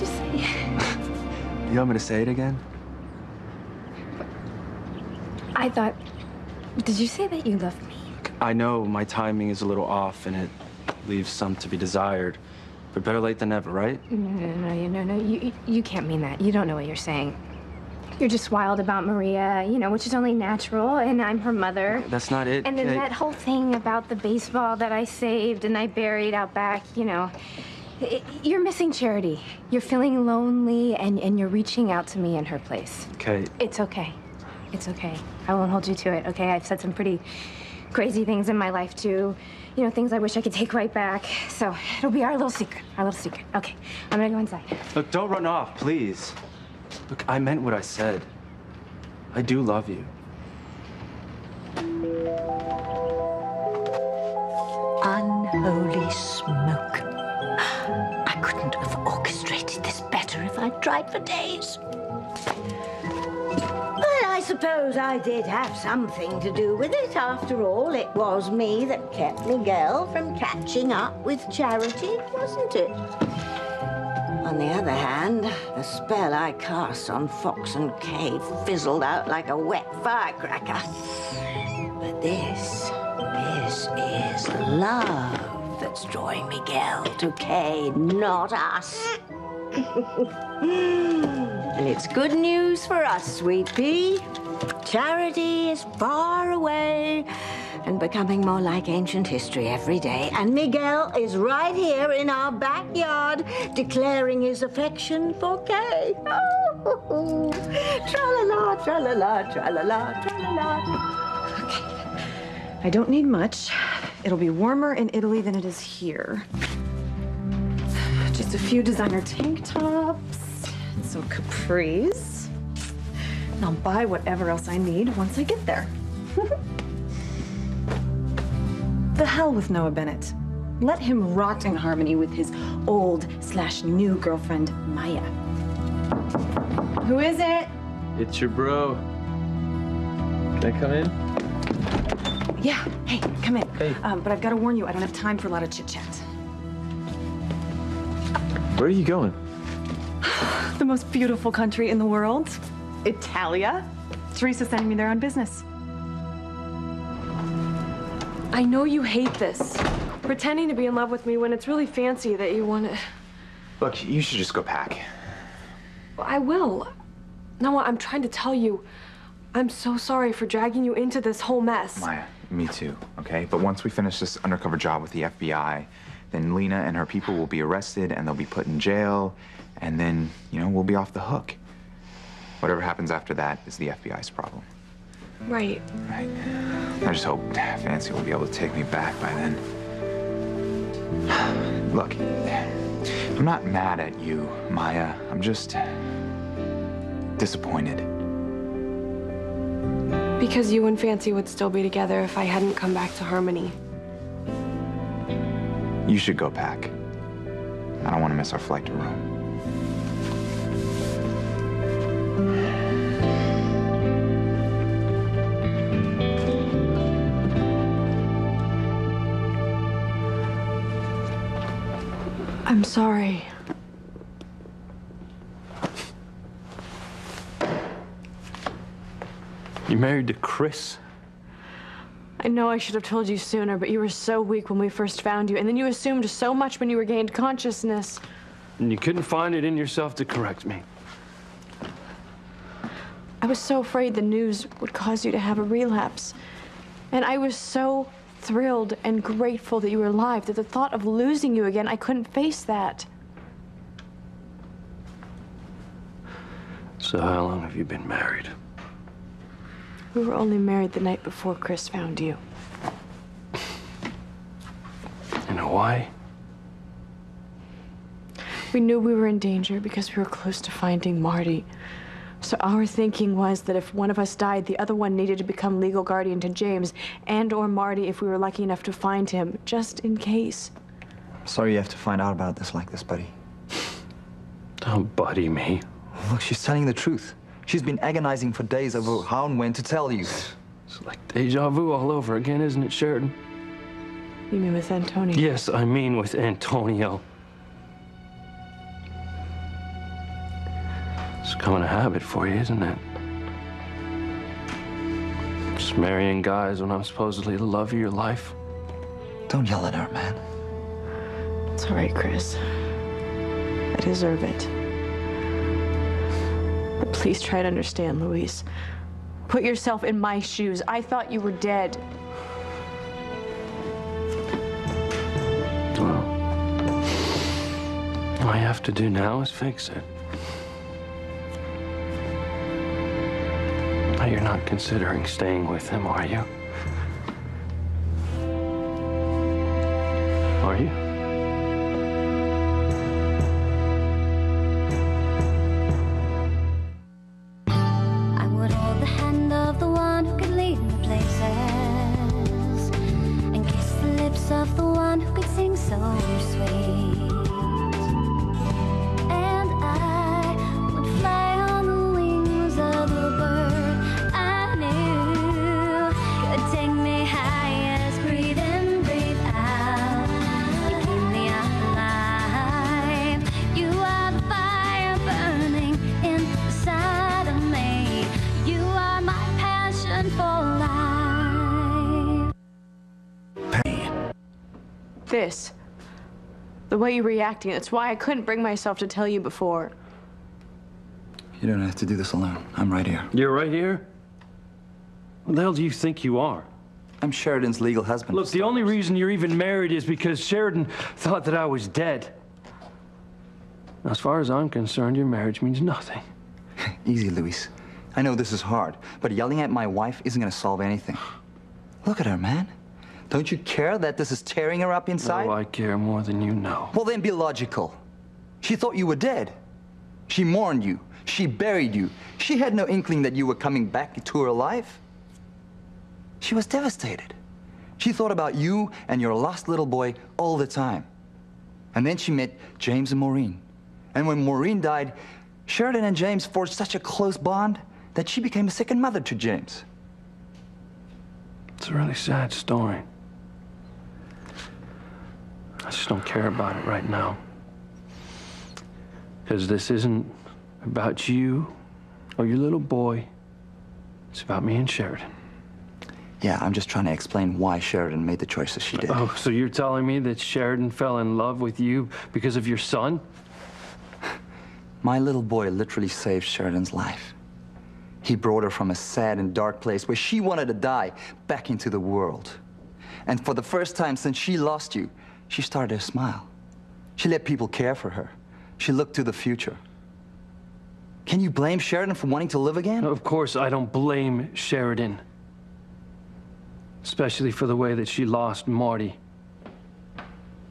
you say? You want me to say it again? I thought... Did you say that you love me? I know my timing is a little off and it leaves some to be desired. But better late than never, right? No. You can't mean that. You don't know what you're saying. You're just wild about Maria, you know, which is only natural, and I'm her mother. That's not it. And then that whole thing about the baseball that I saved and I buried out back, you know. You're missing Charity. You're feeling lonely, and you're reaching out to me in her place. Okay. It's okay. It's okay. I won't hold you to it, okay? I've said some pretty crazy things in my life, too. You know, things I wish I could take right back. So it'll be our little secret. Our little secret. Okay, I'm gonna go inside. Look, don't run off, please. Look, I meant what I said. I do love you. Unholy smoke. I couldn't have orchestrated this better if I'd tried for days. Well, I suppose I did have something to do with it. After all, it was me that kept Miguel from catching up with Charity, wasn't it? On the other hand, the spell I cast on Fox and Kay fizzled out like a wet firecracker. But this is love that's drawing Miguel to Kay, not us. And it's good news for us, Sweet Pea. Charity is far away and becoming more like ancient history every day. And Miguel is right here in our backyard declaring his affection for Kay. Oh, tra-la-la, tra-la-la, tra-la-la, tra-la-la. Okay. I don't need much. It'll be warmer in Italy than it is here. Just a few designer tank tops, some capris. And I'll buy whatever else I need once I get there. The hell with Noah Bennett. Let him rot in harmony with his old/new girlfriend, Maya. Who is it? It's your bro. Can I come in? Yeah, hey, come in. Hey. But I've got to warn you, I don't have time for a lot of chit-chat. Where are you going? The most beautiful country in the world, Italia. Teresa's sending me there on business. I know you hate this. Pretending to be in love with me when it's really fancy that you want to... Look, you should just go pack. I will. Noah, I'm trying to tell you, I'm so sorry for dragging you into this whole mess. Maya, me too, okay? But once we finish this undercover job with the FBI, then Lena and her people will be arrested and they'll be put in jail, and then, you know, we'll be off the hook. Whatever happens after that is the FBI's problem. Right. Right. I just hope Fancy will be able to take me back by then. Look, I'm not mad at you, Maya. I'm just disappointed. Because you and Fancy would still be together if I hadn't come back to Harmony. You should go pack. I don't want to miss our flight to Rome. I'm sorry. You married to Chris? I know I should have told you sooner, but you were so weak when we first found you, and then you assumed so much when you regained consciousness. And you couldn't find it in yourself to correct me. I was so afraid the news would cause you to have a relapse. And I was so thrilled and grateful that you were alive, that the thought of losing you again, I couldn't face that. So how long have you been married? We were only married the night before Chris found you. You know why? We knew we were in danger because we were close to finding Marty. So our thinking was that if one of us died, the other one needed to become legal guardian to James and or Marty if we were lucky enough to find him, just in case. Sorry you have to find out about this like this, buddy. Don't buddy me. Look, she's telling the truth. She's been agonizing for days over how and when to tell you. It's like deja vu all over again, isn't it, Sheridan? You mean with Antonio? Yes, I mean with Antonio. It's becoming a habit for you, isn't it? Just marrying guys when I'm supposedly the love of your life. Don't yell at her, man. It's all right, Chris. I deserve it. But please try to understand, Luis. Put yourself in my shoes. I thought you were dead. Well, all you have to do now is fix it. Now, you're not considering staying with him, are you? Are you? I would hold the hand of the one who could lead me places and kiss the lips of the one who could sing so sweet. And I would fly on the wings of the bird I knew could take me highest. Breathe in, breathe out. You keep me alive. You are the fire burning inside of me. You are my passion for life. This. The way you're reacting, that's why I couldn't bring myself to tell you before. You don't have to do this alone. I'm right here. You're right here? What the hell do you think you are? I'm Sheridan's legal husband. Look, the only reason you're even married is because Sheridan thought that I was dead. As far as I'm concerned, your marriage means nothing. Easy, Luis. I know this is hard, but yelling at my wife isn't gonna solve anything. Look at her, man. Don't you care that this is tearing her up inside? Oh, I care more than you know. Well, then be logical. She thought you were dead. She mourned you. She buried you. She had no inkling that you were coming back into her life. She was devastated. She thought about you and your lost little boy all the time. And then she met James and Maureen. And when Maureen died, Sheridan and James forged such a close bond that she became a second mother to James. It's a really sad story. I just don't care about it right now. Because this isn't about you or your little boy. It's about me and Sheridan. Yeah, I'm just trying to explain why Sheridan made the choices she did. Oh, so you're telling me that Sheridan fell in love with you because of your son? My little boy literally saved Sheridan's life. He brought her from a sad and dark place where she wanted to die back into the world. And for the first time since she lost you, she started to smile. She let people care for her. She looked to the future. Can you blame Sheridan for wanting to live again? Of course, I don't blame Sheridan. Especially for the way that she lost Marty.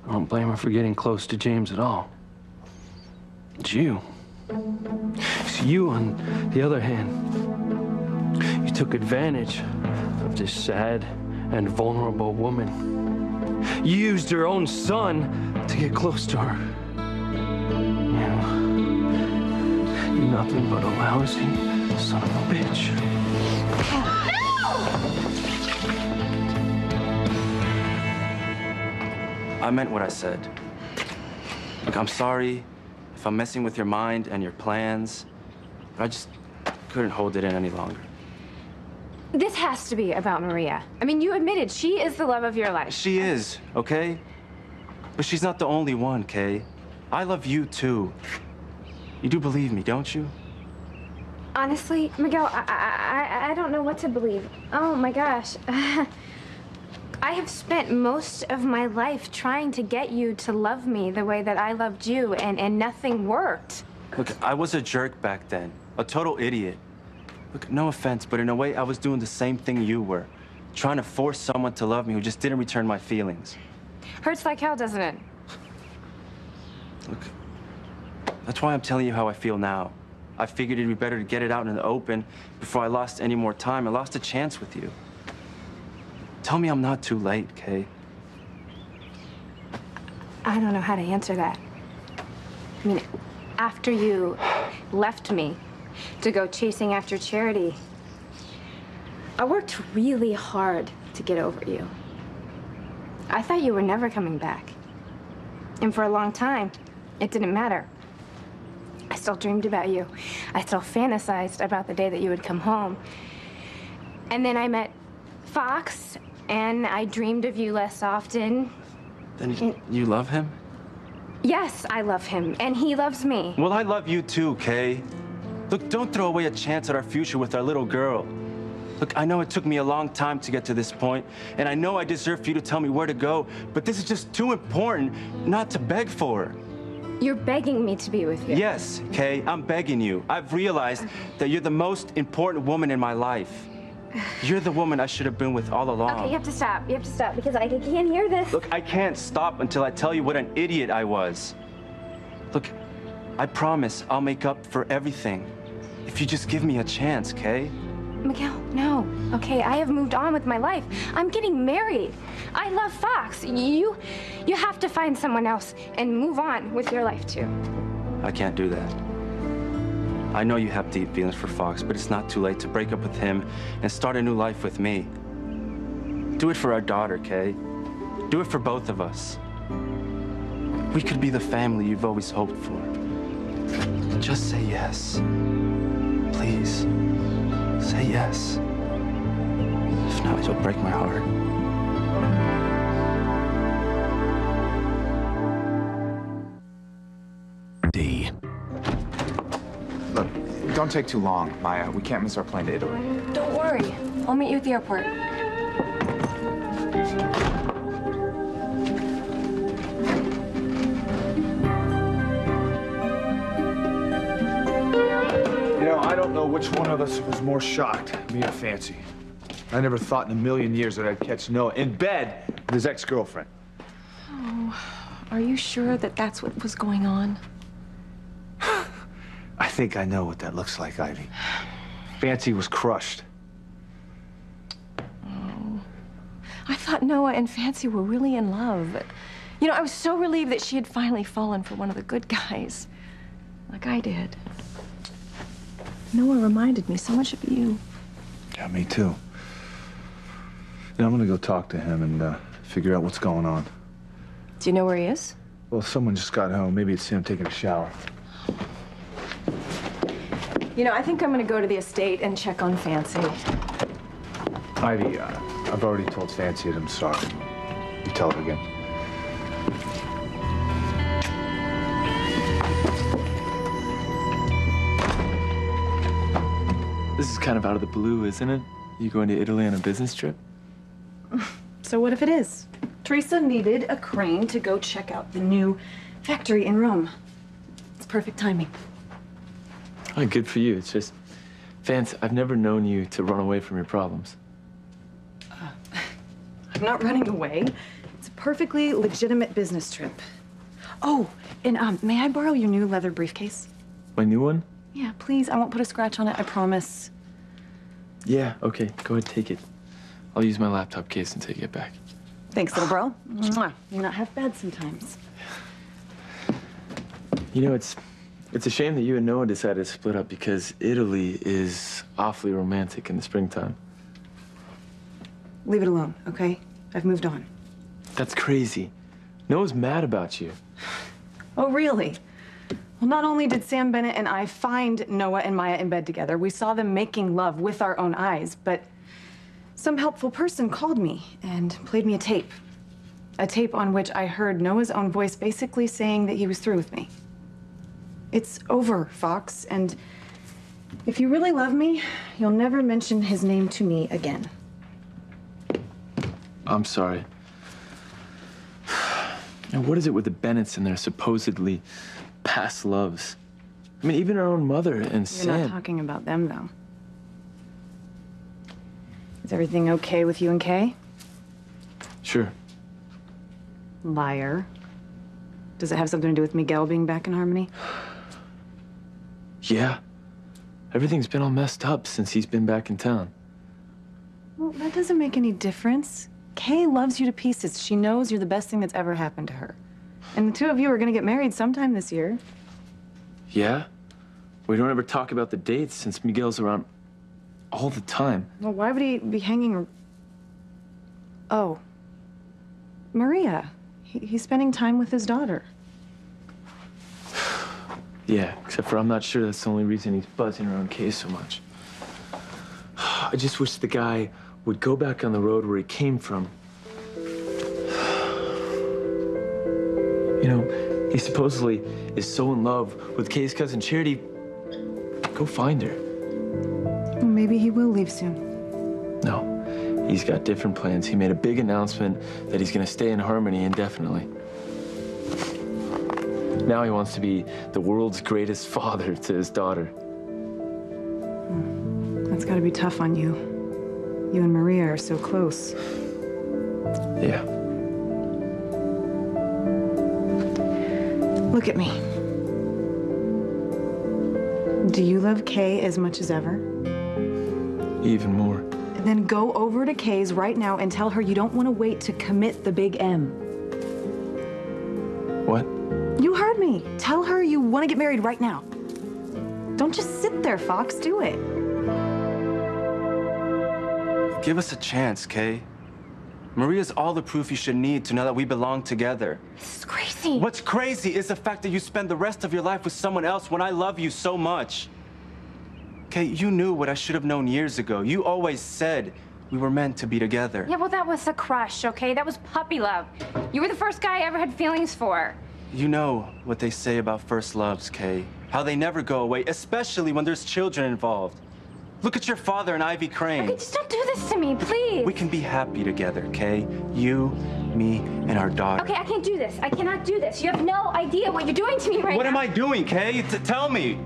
I don't blame her for getting close to James at all. It's you. It's you, on the other hand. You took advantage of this sad and vulnerable woman. You used her own son to get close to her. You're nothing but a lousy son of a bitch. I meant what I said. Look, I'm sorry if I'm messing with your mind and your plans, but I just couldn't hold it in any longer. This has to be about Maria. I mean, you admitted she is the love of your life. She is, okay? But she's not the only one, Kay. I love you, too. You do believe me, don't you? Honestly, Miguel, I don't know what to believe. Oh, my gosh. I have spent most of my life trying to get you to love me the way that I loved you, and nothing worked. Look, I was a jerk back then, a total idiot. Look, no offense, but in a way, I was doing the same thing you were. Trying to force someone to love me who just didn't return my feelings. Hurts like hell, doesn't it? Look, that's why I'm telling you how I feel now. I figured it'd be better to get it out in the open before I lost any more time. I lost a chance with you. Tell me I'm not too late, Kay. I don't know how to answer that. I mean, after you left me to go chasing after Charity, I worked really hard to get over you. I thought you were never coming back. And for a long time, it didn't matter. I still still dreamed about you. I still fantasized about the day that you would come home. And then I met Fox, and I dreamed of you less often. Then you love him? Yes, I love him, and he loves me. Well, I love you too, Kay. Look, don't throw away a chance at our future with our little girl. Look, I know it took me a long time to get to this point, and I know I deserve for you to tell me where to go, but this is just too important not to beg for. You're begging me to be with you. Yes, Kay, I'm begging you. I've realized that you're the most important woman in my life. You're the woman I should have been with all along. Okay, you have to stop. You have to stop because I can't hear this. Look, I can't stop until I tell you what an idiot I was. Look, I promise I'll make up for everything if you just give me a chance, Kay. Miguel, no. Okay, I have moved on with my life. I'm getting married. I love Fox. You have to find someone else and move on with your life too. I can't do that. I know you have deep feelings for Fox, but it's not too late to break up with him and start a new life with me. Do it for our daughter, Kay. Do it for both of us. We could be the family you've always hoped for. Just say yes. Please. Say yes. If not, you'll break my heart. D. Look, don't take too long, Maya. We can't miss our plane to Italy. Don't worry. I'll meet you at the airport. You know, I don't know which one of us was more shocked, me or Fancy. I never thought in a million years that I'd catch Noah in bed with his ex-girlfriend. Oh, are you sure that that's what was going on? I think I know what that looks like, Ivy. Fancy was crushed. Oh. I thought Noah and Fancy were really in love. You know, I was so relieved that she had finally fallen for one of the good guys, like I did. Noah reminded me so much of you. Yeah, me too. You know, I'm gonna go talk to him and figure out what's going on. Do you know where he is? Well, someone just got home. Maybe it's him taking a shower. You know, I think I'm gonna go to the estate and check on Fancy. Ivy, I've already told Fancy that I'm sorry. You tell her again. This is kind of out of the blue, isn't it? You going to Italy on a business trip? So what if it is? Teresa needed a crane to go check out the new factory in Rome. It's perfect timing. Oh, good for you. It's just, Vance, I've never known you to run away from your problems. I'm not running away. It's a perfectly legitimate business trip. Oh, and may I borrow your new leather briefcase? My new one? Yeah, please. I won't put a scratch on it, I promise. Yeah, okay. Go ahead, take it. I'll use my laptop case until you get back. Thanks, little bro. Mwah. You're not half bad sometimes. You know, it's a shame that you and Noah decided to split up because Italy is awfully romantic in the springtime. Leave it alone, okay? I've moved on. That's crazy. Noah's mad about you. Oh, really? Well, not only did Sam Bennett and I find Noah and Maya in bed together, we saw them making love with our own eyes, but some helpful person called me and played me a tape. A tape on which I heard Noah's own voice basically saying that he was through with me. It's over, Fox, and if you really love me, you'll never mention his name to me again. I'm sorry. Now, what is it with the Bennetts and their supposedly past loves? I mean, even our own mother and Sam. You're not talking about them, though. Is everything okay with you and Kay? Sure. Liar. Does it have something to do with Miguel being back in Harmony? Yeah. Everything's been all messed up since he's been back in town. Well, that doesn't make any difference. Kay loves you to pieces. She knows you're the best thing that's ever happened to her. And the two of you are gonna get married sometime this year. Yeah? We don't ever talk about the dates since Miguel's around all the time. Well, why would he be hanging? Oh. Maria. He's spending time with his daughter. Yeah, except for I'm not sure that's the only reason he's buzzing around Kay so much. I just wish the guy would go back on the road where he came from. You know, he supposedly is so in love with Kay's cousin Charity. Go find her. Well, maybe he will leave soon. No, he's got different plans. He made a big announcement that he's gonna stay in Harmony indefinitely. Now he wants to be the world's greatest father to his daughter. That's gotta be tough on you. You and Maria are so close. Yeah. Look at me. Do you love Kay as much as ever? Even more. Then go over to Kay's right now and tell her you don't want to wait to commit the big M. What? You heard me. Tell her you want to get married right now. Don't just sit there, Fox. Do it. Give us a chance, Kay. Maria's all the proof you should need to know that we belong together. This is crazy. What's crazy is the fact that you spend the rest of your life with someone else when I love you so much. Kay, you knew what I should have known years ago. You always said we were meant to be together. Yeah, well, that was a crush, okay? That was puppy love. You were the first guy I ever had feelings for. You know what they say about first loves, Kay. How they never go away, especially when there's children involved. Look at your father and Ivy Crane. Okay, just don't do this to me, please. We can be happy together, Kay. You, me, and our daughter. Okay, I can't do this. I cannot do this. You have no idea what you're doing to me right now. What am I doing, Kay? Tell me.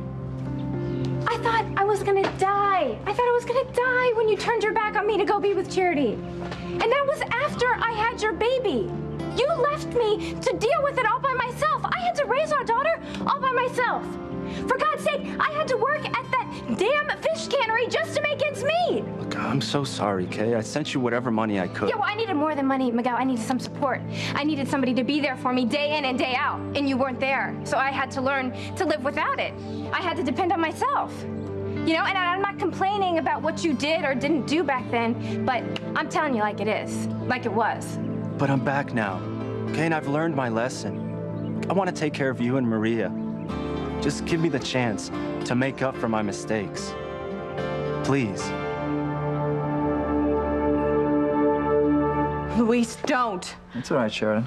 I thought I was gonna die. I thought I was gonna die when you turned your back on me to go be with Charity. And that was after I had your baby. You left me to deal with it all by myself. I had to raise our daughter all by myself. For God's sake, I had to work at that damn fish cannery just to make ends meet. Look, I'm so sorry, Kay. I sent you whatever money I could. Yeah, well, I needed more than money, Miguel. I needed some support. I needed somebody to be there for me day in and day out, and you weren't there. So I had to learn to live without it. I had to depend on myself. You know, and I'm not complaining about what you did or didn't do back then, but I'm telling you like it is, like it was. But I'm back now, okay? And I've learned my lesson. I want to take care of you and Maria. Just give me the chance to make up for my mistakes. Please. Luis, don't. It's all right, Sheridan.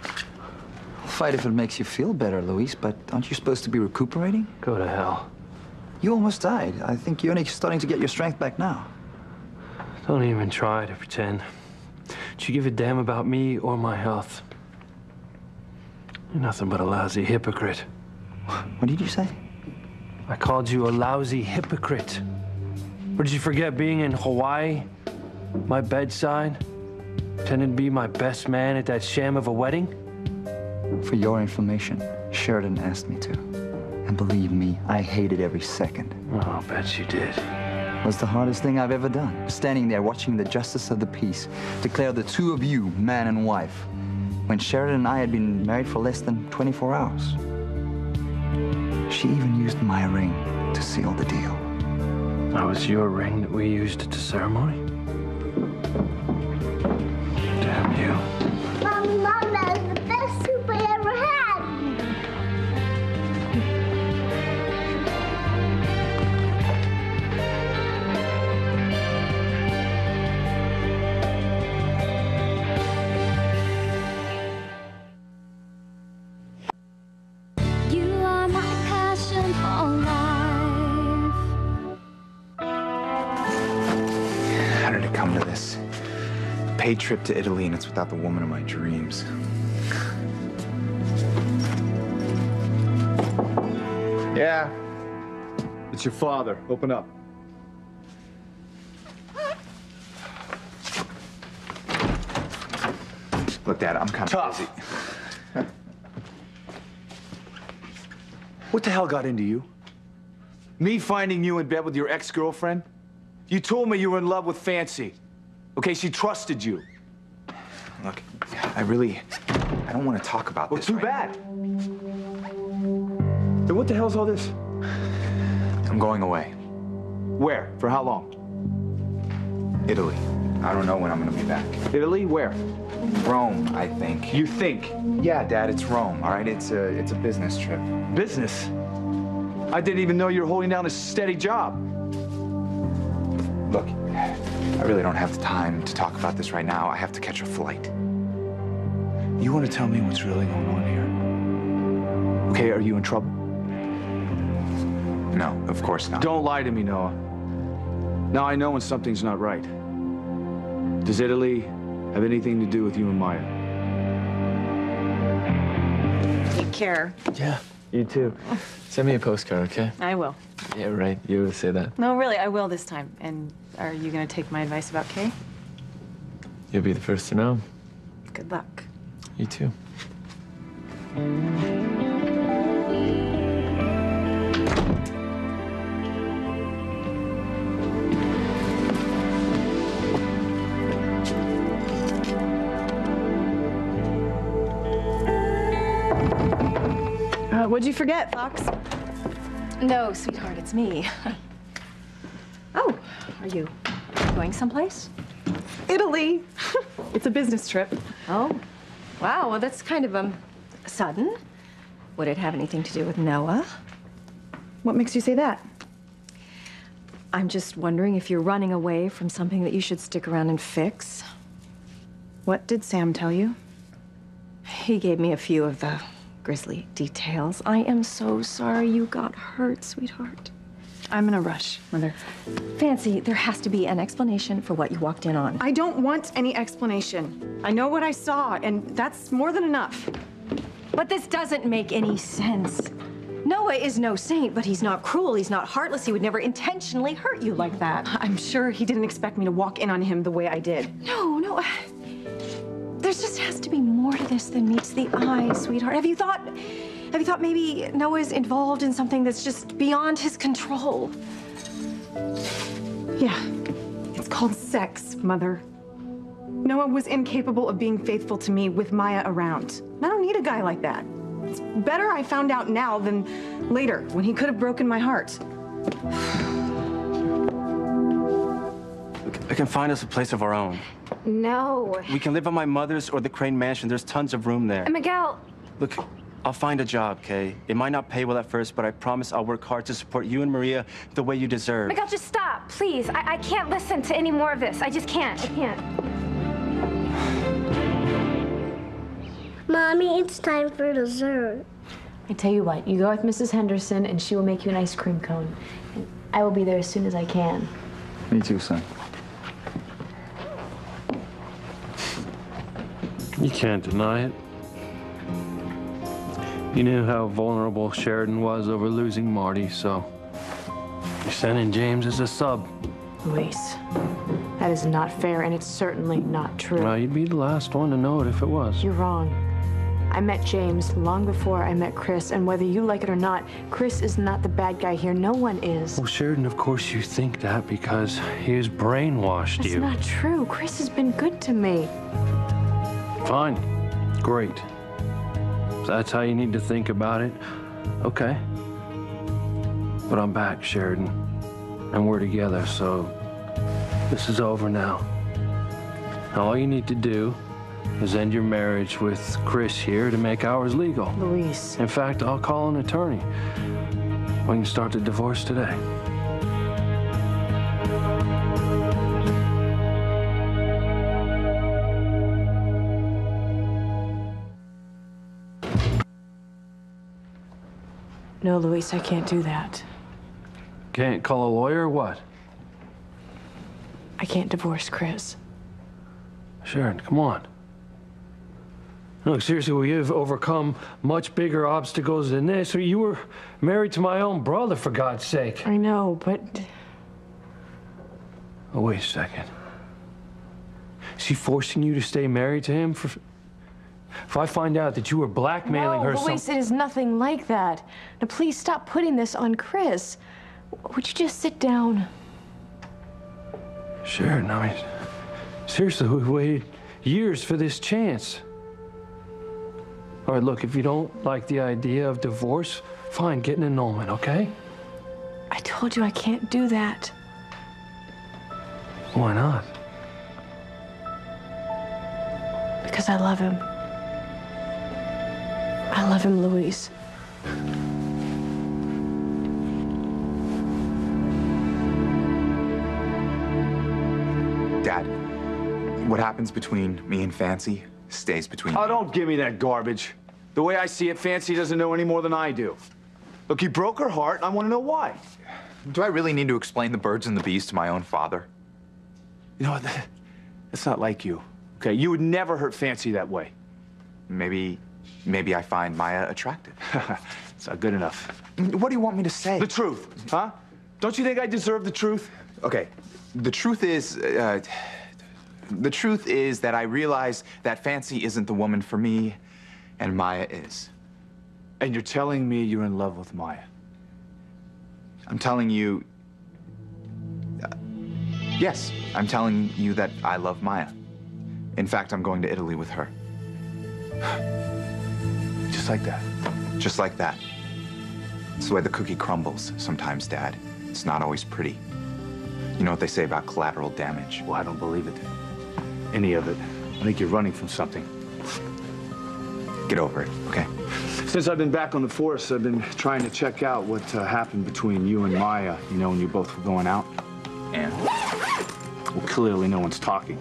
I'll fight if it makes you feel better, Luis, but aren't you supposed to be recuperating? Go to hell. You almost died. I think you're only starting to get your strength back now. Don't even try to pretend. Do you give a damn about me or my health? You're nothing but a lousy hypocrite. What did you say? I called you a lousy hypocrite. Or did you forget being in Hawaii? My bedside? Pretending to be my best man at that sham of a wedding? For your information, Sheridan asked me to. And believe me, I hated every second. Oh, I'll bet you did. It was the hardest thing I've ever done. Standing there watching the justice of the peace declare the two of you man and wife, when Sheridan and I had been married for less than 24 hours. She even used my ring to seal the deal. That was your ring that we used at the ceremony? Damn you. Mommy, Mom, that was the best soup I ever had. You are my passion for life. How did it come to this? Paid trip to Italy, and it's without the woman of my dreams. Yeah. It's your father. Open up. Look, Dad, I'm kind of Tough. busy. What the hell got into you? Me finding you in bed with your ex-girlfriend? You told me you were in love with Fancy. Okay, she trusted you. Look, I don't want to talk about Well, this. too right bad. Then what the hell's all this? now. I'm going away. Where? For how long? Italy. I don't know when I'm gonna be back. Italy? Where? Rome, I think. You think? Yeah, Dad, it's Rome, all right? It's a business trip. Business? I didn't even know you were holding down a steady job. Look, I really don't have the time to talk about this right now. I have to catch a flight. You want to tell me what's really going on here? Okay, are you in trouble? No, of course not. Don't lie to me, Noah. Now I know when something's not right. Does Italy have anything to do with you and Maya? Take care. Yeah, you too. Send me a postcard, okay? I will. Yeah, right. You always say that. No, really, I will this time. And are you gonna take my advice about Kay? You'll be the first to know. Good luck. You too. What'd you forget, Fox? No, sweetheart, it's me. Oh, are you going someplace? Italy. It's a business trip. Oh, wow. Well, that's kind of sudden. Would it have anything to do with Noah? What makes you say that? I'm just wondering if you're running away from something that you should stick around and fix. What did Sam tell you? He gave me a few of the grisly details. I am so sorry you got hurt, sweetheart. I'm in a rush, Mother. Fancy, there has to be an explanation for what you walked in on. I don't want any explanation. I know what I saw, and that's more than enough. But this doesn't make any sense. Noah is no saint, but he's not cruel, he's not heartless, he would never intentionally hurt you like that. I'm sure he didn't expect me to walk in on him the way I did. No. There just has to be more to this than meets the eye, sweetheart. Have you thought maybe Noah's involved in something that's just beyond his control? Yeah, it's called sex, Mother. Noah was incapable of being faithful to me with Maya around. I don't need a guy like that. It's better I found out now than later, when he could have broken my heart. I can find us a place of our own. No. We can live at my mother's or the Crane Mansion. There's tons of room there. Miguel. Look, I'll find a job, Kay. It might not pay well at first, but I promise I'll work hard to support you and Maria the way you deserve. Miguel, just stop, please. I can't listen to any more of this. I just can't. I can't. Mommy, it's time for dessert. I tell you what, you go with Mrs. Henderson and she will make you an ice cream cone. And I will be there as soon as I can. Me too, son. You can't deny it. You knew how vulnerable Sheridan was over losing Marty, so you're sending James as a sub. Luis, that is not fair, and it's certainly not true. Well, you'd be the last one to know it if it was. You're wrong. I met James long before I met Chris, and whether you like it or not, Chris is not the bad guy here. No one is. Well, Sheridan, of course you think that because he has brainwashed you. That's not true. Chris has been good to me. Fine. Great. If that's how you need to think about it, okay. But I'm back, Sheridan. And we're together, so this is over now. Now all you need to do is end your marriage with Chris here to make ours legal. Luis. In fact, I'll call an attorney. We can start the divorce today. No, Luis, I can't do that. Can't call a lawyer or what? I can't divorce Chris. Sheridan, come on. Look, seriously, we have overcome much bigger obstacles than this. You were married to my own brother, for God's sake. I know, but... Oh, wait a second. Is he forcing you to stay married to him? If I find out that you were blackmailing her... No, Luis, it is nothing like that. Now, please stop putting this on Chris. Would you just sit down? Sheridan, I mean, seriously, we've waited years for this chance. All right, look, if you don't like the idea of divorce, fine, get an annulment, okay? I told you I can't do that. Why not? Because I love him. I love him, Luis. Dad, what happens between me and Fancy stays between. Oh, don't give me that garbage. The way I see it, Fancy doesn't know any more than I do. Look, he broke her heart, and I want to know why. Do I really need to explain the birds and the bees to my own father? You know what? That's not like you. Okay, you would never hurt Fancy that way. Maybe I find Maya attractive. It's not good enough. What do you want me to say? The truth, huh? Don't you think I deserve the truth? Okay, the truth is that I realize that Fancy isn't the woman for me, and Maya is. And you're telling me you're in love with Maya? I'm telling you... yes, I'm telling you that I love Maya. In fact, I'm going to Italy with her. Just like that? Just like that. It's the way the cookie crumbles sometimes, Dad. It's not always pretty. You know what they say about collateral damage? Well, I don't believe it. Any of it. I think you're running from something. Get over it, okay? Since I've been back on the force, I've been trying to check out what happened between you and Maya, you know, when you both were going out. And? Well, clearly no one's talking.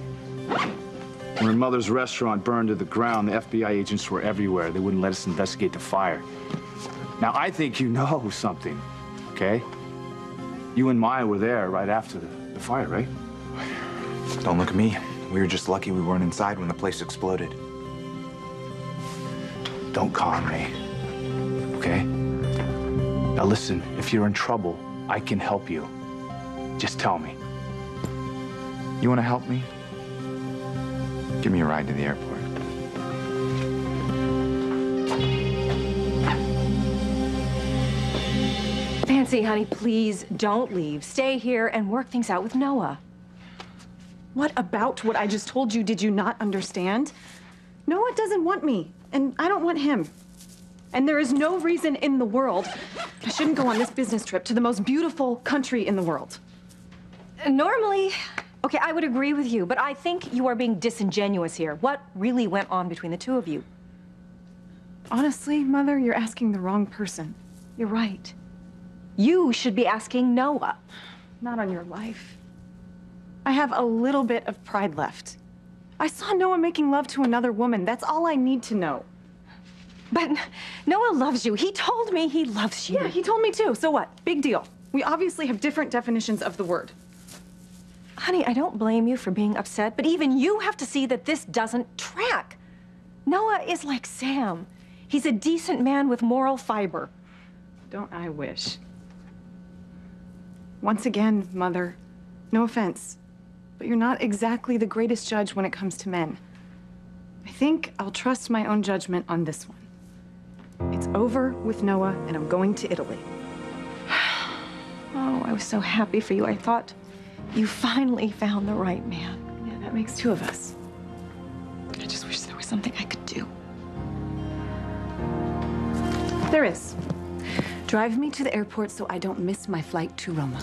When her mother's restaurant burned to the ground, the FBI agents were everywhere. They wouldn't let us investigate the fire. Now, I think you know something, okay? You and Maya were there right after the fire, right? Don't look at me. We were just lucky we weren't inside when the place exploded. Don't con me, okay? Now listen, if you're in trouble, I can help you. Just tell me. You want to help me? Give me a ride to the airport. Fancy, honey, please don't leave. Stay here and work things out with Noah. What about what I just told you did you not understand? Noah doesn't want me, and I don't want him. And there is no reason in the world I shouldn't go on this business trip to the most beautiful country in the world. Normally, okay, I would agree with you, but I think you are being disingenuous here. What really went on between the two of you? Honestly, Mother, you're asking the wrong person. You're right. You should be asking Noah. Not on your life. I have a little bit of pride left. I saw Noah making love to another woman. That's all I need to know. But Noah loves you. He told me he loves you. Yeah, he told me too. So what? Big deal. We obviously have different definitions of the word. Honey, I don't blame you for being upset, but even you have to see that this doesn't track. Noah is like Sam. He's a decent man with moral fiber. Don't I wish? Once again, Mother, no offense, but you're not exactly the greatest judge when it comes to men. I think I'll trust my own judgment on this one. It's over with Noah, and I'm going to Italy. Oh, I was so happy for you. I thought you finally found the right man. Yeah, that makes two of us. I just wish there was something I could do. There is. Drive me to the airport so I don't miss my flight to Roma.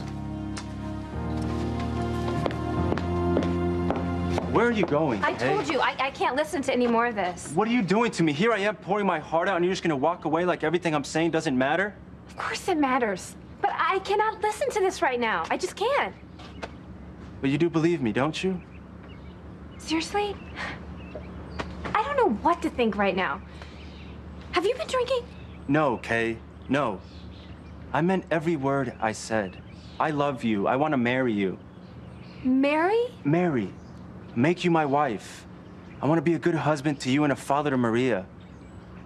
Where are you going? I told you, I can't listen to any more of this. What are you doing to me? Here I am pouring my heart out and you're just gonna walk away like everything I'm saying doesn't matter? Of course it matters. But I cannot listen to this right now. I just can't. But you do believe me, don't you? Seriously? I don't know what to think right now. Have you been drinking? No, Kay. No. I meant every word I said. I love you. I want to marry you. Marry? Marry. Make you my wife. I want to be a good husband to you and a father to Maria.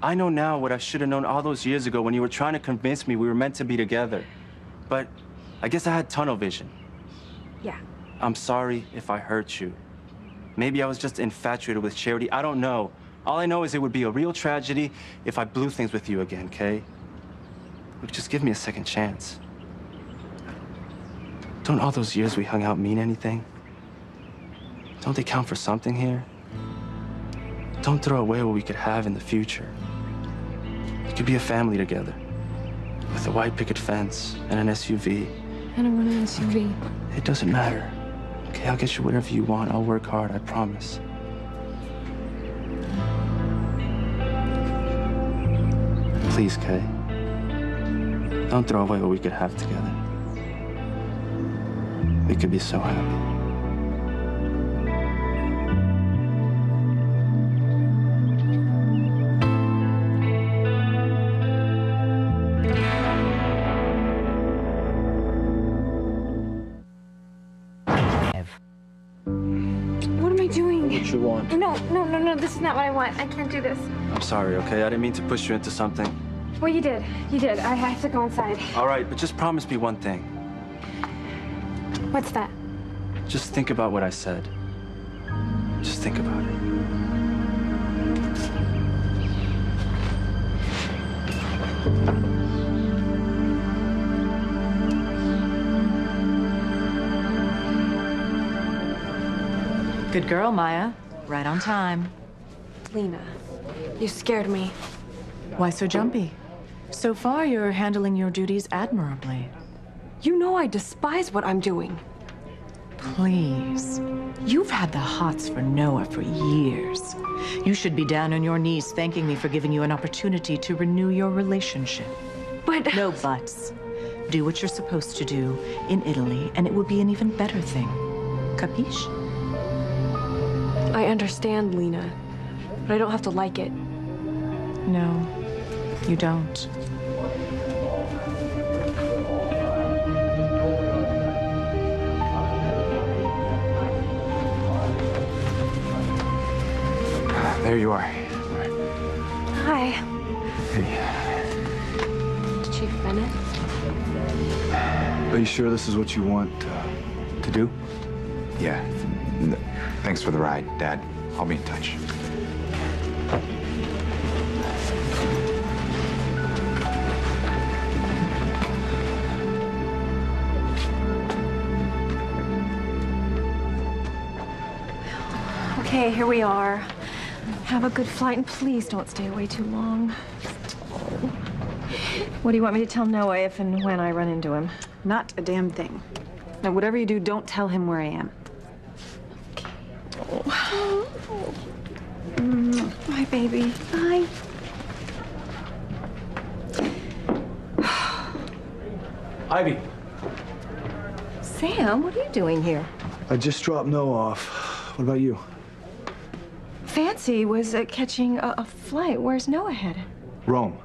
I know now what I should have known all those years ago when you were trying to convince me we were meant to be together. But I guess I had tunnel vision. Yeah. I'm sorry if I hurt you. Maybe I was just infatuated with Charity. I don't know. All I know is it would be a real tragedy if I blew things with you again, Kay. Look, just give me a second chance. Don't all those years we hung out mean anything? Don't they count for something here? Don't throw away what we could have in the future. We could be a family together. With a white picket fence and an SUV. I don't want an SUV. It doesn't matter. Okay, I'll get you whatever you want. I'll work hard, I promise. Please, Kay. Don't throw away what we could have together. We could be so happy. what you want. No, this is not what I want. I can't do this. I'm sorry, okay? I didn't mean to push you into something. Well, you did. I have to go inside. All right, but just promise me one thing. What's that? Just think about what I said. Just think about it. Good girl, Maya. Right on time. Lena, you scared me. Why so jumpy? So far, you're handling your duties admirably. You know I despise what I'm doing. Please. You've had the hots for Noah for years. You should be down on your knees thanking me for giving you an opportunity to renew your relationship. But... No buts. Do what you're supposed to do in Italy, and it will be an even better thing. Capiche? I understand, Lena, but I don't have to like it. No, you don't. There you are. Hi. Hey. Chief Bennett? Are you sure this is what you want to do? Yeah. Thanks for the ride, Dad. I'll be in touch. Okay, here we are. Have a good flight, and please don't stay away too long. What do you want me to tell Noah if and when I run into him? Not a damn thing. Now, whatever you do, don't tell him where I am. My baby. Bye. Ivy. Sam, what are you doing here? I just dropped Noah off. What about you? Fancy was catching a flight. Where's Noah headed? Rome.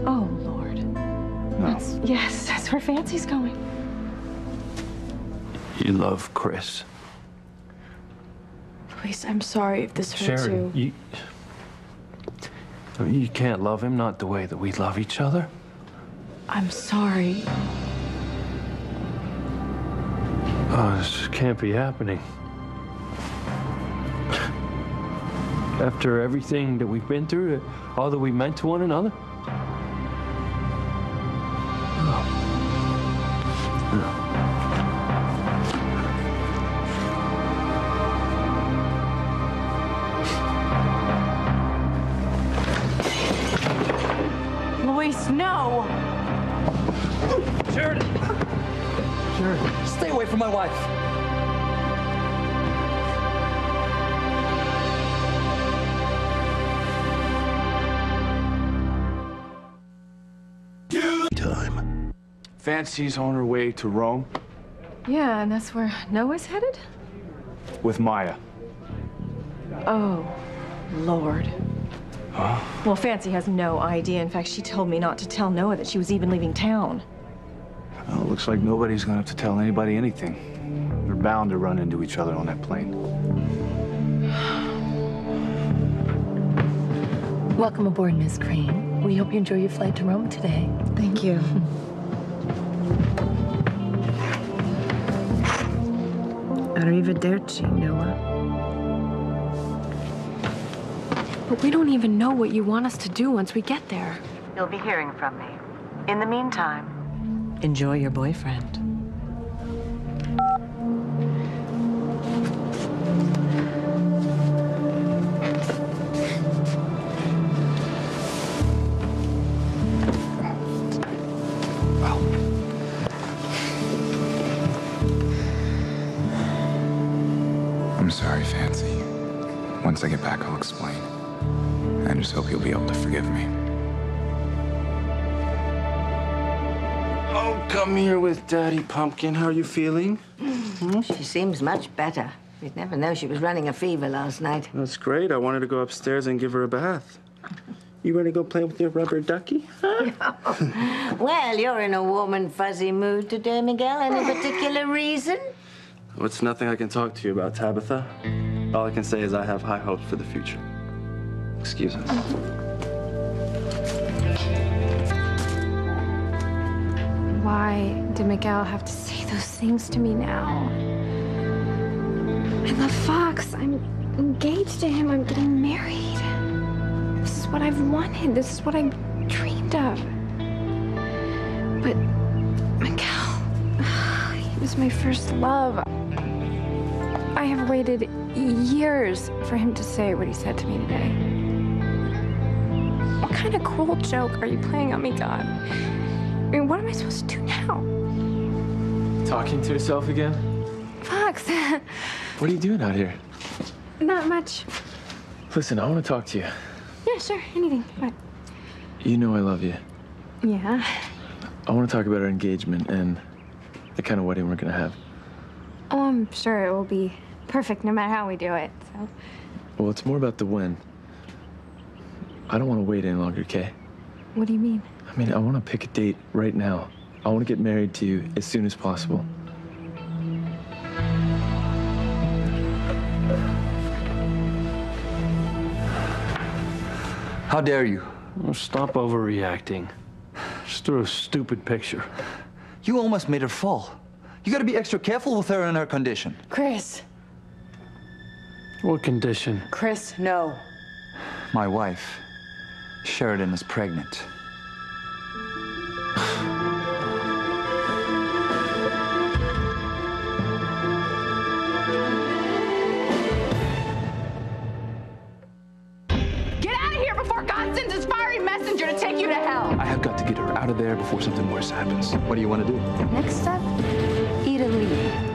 Oh, Lord. No. Yes, that's where Fancy's going. You love Chris. Please, I'm sorry if this hurts you. You can't love him not the way that we love each other. I'm sorry. Oh, this can't be happening. After everything that we've been through, all that we meant to one another. Luis, no! Sheridan! Sheridan, stay away from my wife. Time. Fancy's on her way to Rome Yeah, and that's where Noah's headed? with Maya. Oh, Lord. Huh? Well, Fancy has no idea. In fact, she told me not to tell Noah that she was even leaving town. Well, it looks like nobody's gonna have to tell anybody anything. They're bound to run into each other on that plane. Welcome aboard, Miss Crane. We hope you enjoy your flight to Rome today. Thank you. Arrivederci, Noah. But we don't even know what you want us to do once we get there. You'll be hearing from me. In the meantime, enjoy your boyfriend. I'm sorry, Fancy. Once I get back, I'll explain. I just hope you'll be able to forgive me. Oh, come here with Daddy Pumpkin. How are you feeling? She seems much better. You'd never know she was running a fever last night. That's great. I wanted to go upstairs and give her a bath. You ready to go play with your rubber ducky? Huh? Well, you're in a warm and fuzzy mood today, Miguel. Any particular reason? Well, it's nothing I can talk to you about, Tabitha. All I can say is I have high hopes for the future. Excuse us. Why did Miguel have to say those things to me now? I love Fox. I'm engaged to him. I'm getting married. This is what I've wanted. This is what I dreamed of. But Miguel, he was my first love. I have waited years for him to say what he said to me today. What kind of cruel joke are you playing on me, God? I mean, what am I supposed to do now? Talking to yourself again? Fox. What are you doing out here? Not much. Listen, I want to talk to you. Yeah, sure. Anything. What? You know I love you. Yeah. I want to talk about our engagement and the kind of wedding we're going to have. Oh, I'm sure it will be perfect no matter how we do it, so. Well, it's more about the when. I don't want to wait any longer, Kay. What do you mean? I mean, I want to pick a date right now. I want to get married to you as soon as possible. How dare you? Well, stop overreacting. Just threw a stupid picture. You almost made her fall. You gotta be extra careful with her and her condition. Chris. What condition? Chris, no. My wife, Sheridan, is pregnant. Get out of here before God sends his fiery messenger to take you to hell! I have got to get her out of there before something worse happens. What do you want to do? Next step, eat and leave.